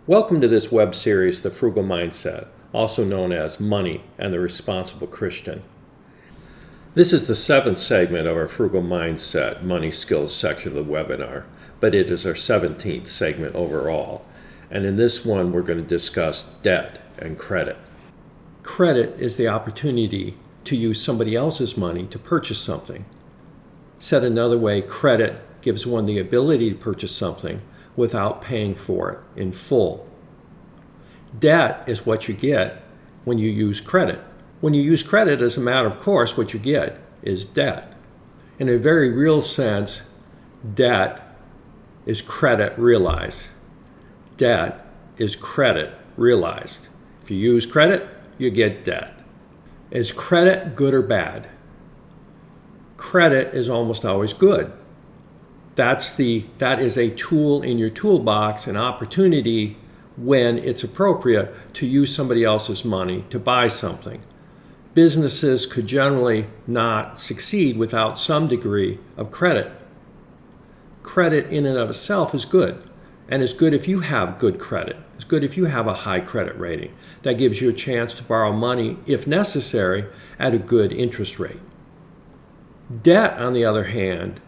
Welcome to this web series, The Frugal Mindset, also known as Money and the Responsible Christian. This is the 7th segment of our Frugal Mindset Money Skills section of the webinar, but it is our 17th segment overall. And in this one, we're going to discuss debt and credit. Credit is the opportunity to use somebody else's money to purchase something. Said another way, credit gives one the ability to purchase something without paying for it in full. Debt is what you get when you use credit. When you use credit, as a matter of course, what you get is debt. In a very real sense, debt is credit realized. Debt is credit realized. If you use credit, you get debt. Is credit good or bad? Credit is almost always good. That is a tool in your toolbox, an opportunity when it's appropriate to use somebody else's money to buy something. Businesses could generally not succeed without some degree of credit. Credit in and of itself is good, and it's good if you have good credit. It's good if you have a high credit rating. That gives you a chance to borrow money, if necessary, at a good interest rate. Debt, on the other hand,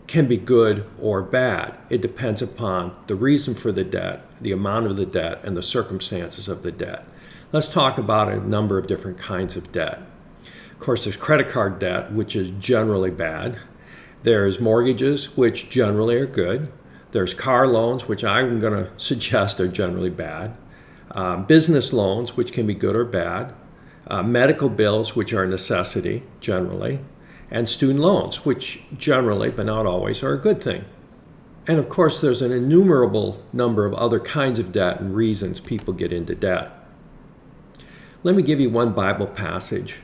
can be good or bad. It depends upon the reason for the debt, the amount of the debt, and the circumstances of the debt. Let's talk about a number of different kinds of debt. Of course, there's credit card debt, which is generally bad. There's mortgages, which generally are good. There's car loans, which I'm going to suggest are generally bad. Business loans, which can be good or bad. Medical bills, which are a necessity, generally. And student loans, which generally, but not always, are a good thing. And of course, there's an innumerable number of other kinds of debt and reasons people get into debt. Let me give you one Bible passage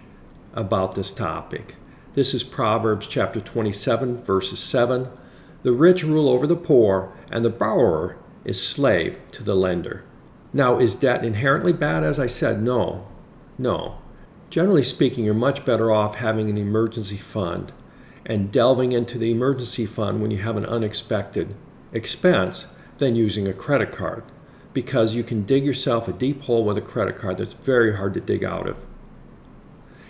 about this topic. This is Proverbs chapter 27, verses 7. The rich rule over the poor, and the borrower is slave to the lender. Now, is debt inherently bad? As I said, no. Generally speaking, you're much better off having an emergency fund and delving into the emergency fund when you have an unexpected expense than using a credit card, because you can dig yourself a deep hole with a credit card that's very hard to dig out of.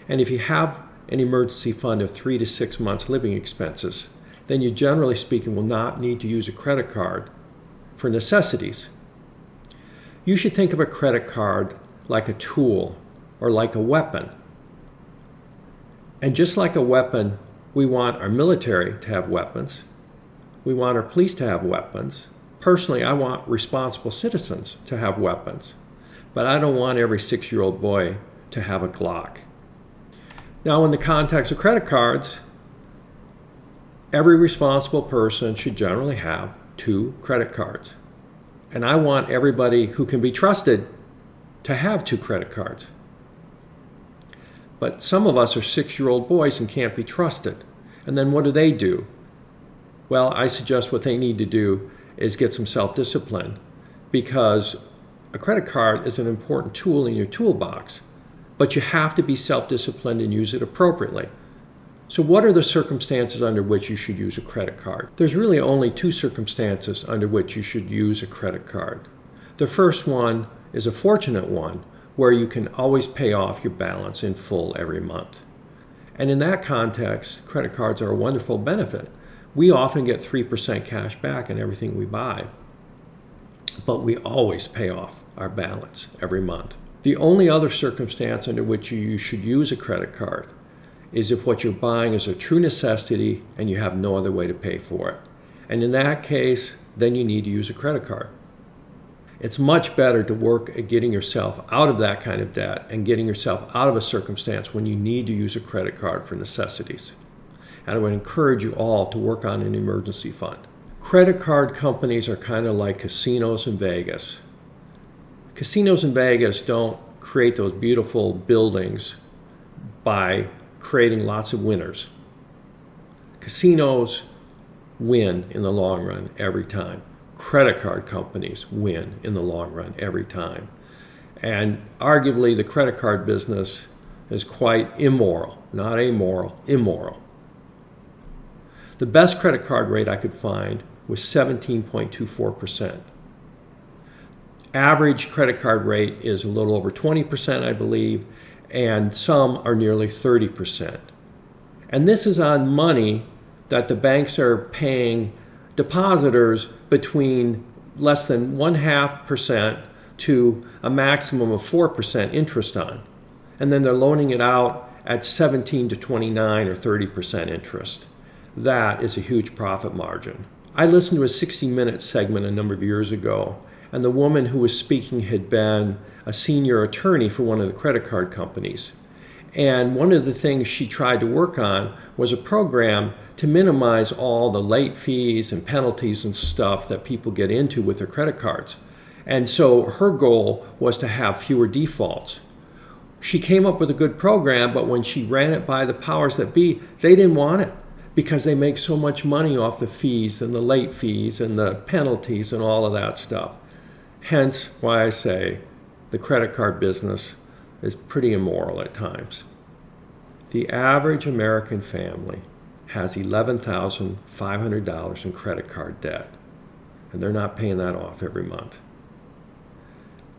And if you have an emergency fund of 3 to 6 months living expenses, then you generally speaking will not need to use a credit card for necessities. You should think of a credit card like a tool or like a weapon. And just like a weapon, we want our military to have weapons. We want our police to have weapons. Personally, I want responsible citizens to have weapons. But I don't want every 6-year-old boy to have a Glock. Now, in the context of credit cards, every responsible person should generally have 2 credit cards. And I want everybody who can be trusted to have 2 credit cards. But some of us are 6-year-old boys and can't be trusted. And then what do? Well, I suggest what they need to do is get some self-discipline, because a credit card is an important tool in your toolbox, but you have to be self-disciplined and use it appropriately. So what are the circumstances under which you should use a credit card? There's really only 2 circumstances under which you should use a credit card. The first one is a fortunate one, where you can always pay off your balance in full every month. And in that context, credit cards are a wonderful benefit. We often get 3% cash back on everything we buy, but we always pay off our balance every month. The only other circumstance under which you should use a credit card is if what you're buying is a true necessity and you have no other way to pay for it. And in that case, then you need to use a credit card. It's much better to work at getting yourself out of that kind of debt and getting yourself out of a circumstance when you need to use a credit card for necessities. And I would encourage you all to work on an emergency fund. Credit card companies are kind of like casinos in Vegas. Casinos in Vegas don't create those beautiful buildings by creating lots of winners. Casinos win in the long run every time. Credit card companies win in the long run every time. And arguably the credit card business is quite immoral, not amoral, immoral. The best credit card rate I could find was 17.24%. Average credit card rate is a little over 20%, I believe, and some are nearly 30%. And this is on money that the banks are paying depositors between less than 0.5% to a maximum of 4% interest on. And then they're loaning it out at 17 to 29 or 30% interest. That is a huge profit margin. I listened to a 60-minute segment a number of years ago, and the woman who was speaking had been a senior attorney for one of the credit card companies. And one of the things she tried to work on was a program to minimize all the late fees and penalties and stuff that people get into with their credit cards. And so her goal was to have fewer defaults. She came up with a good program, but when she ran it by the powers that be, they didn't want it because they make so much money off the fees and the late fees and the penalties and all of that stuff. Hence why I say the credit card business is pretty immoral at times. The average American family has $11,500 in credit card debt, and they're not paying that off every month.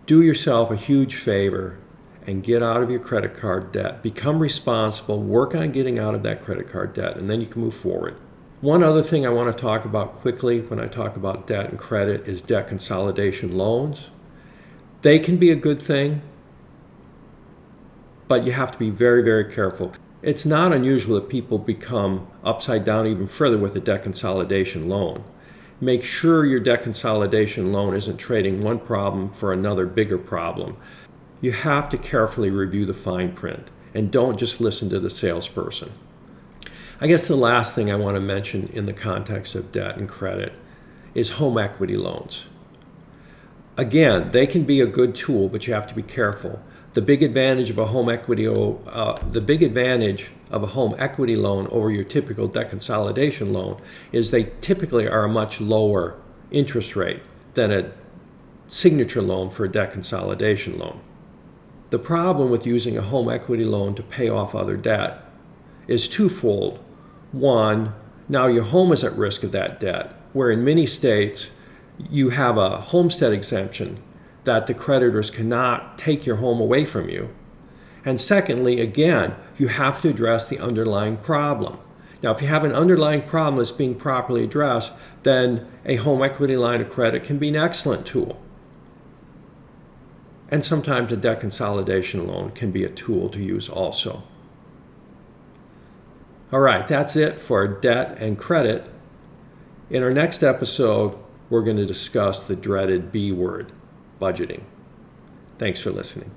Do yourself a huge favor and get out of your credit card debt. Become responsible, work on getting out of that credit card debt, and then you can move forward. One other thing I want to talk about quickly when I talk about debt and credit is debt consolidation loans. They can be a good thing, but you have to be very, very careful. It's not unusual that people become upside down even further with a debt consolidation loan. Make sure your debt consolidation loan isn't trading one problem for another bigger problem. You have to carefully review the fine print and don't just listen to the salesperson. I guess the last thing I want to mention in the context of debt and credit is home equity loans. Again, they can be a good tool, but you have to be careful. The big advantage of a home equity loan over your typical debt consolidation loan is they typically are a much lower interest rate than a signature loan for a debt consolidation loan. The problem with using a home equity loan to pay off other debt is twofold. One, now your home is at risk of that debt, where in many states you have a homestead exemption that the creditors cannot take your home away from you. And secondly, again, you have to address the underlying problem. Now, if you have an underlying problem that's being properly addressed, then a home equity line of credit can be an excellent tool. And sometimes a debt consolidation loan can be a tool to use also. All right, that's it for debt and credit. In our next episode, we're going to discuss the dreaded B word, budgeting. Thanks for listening.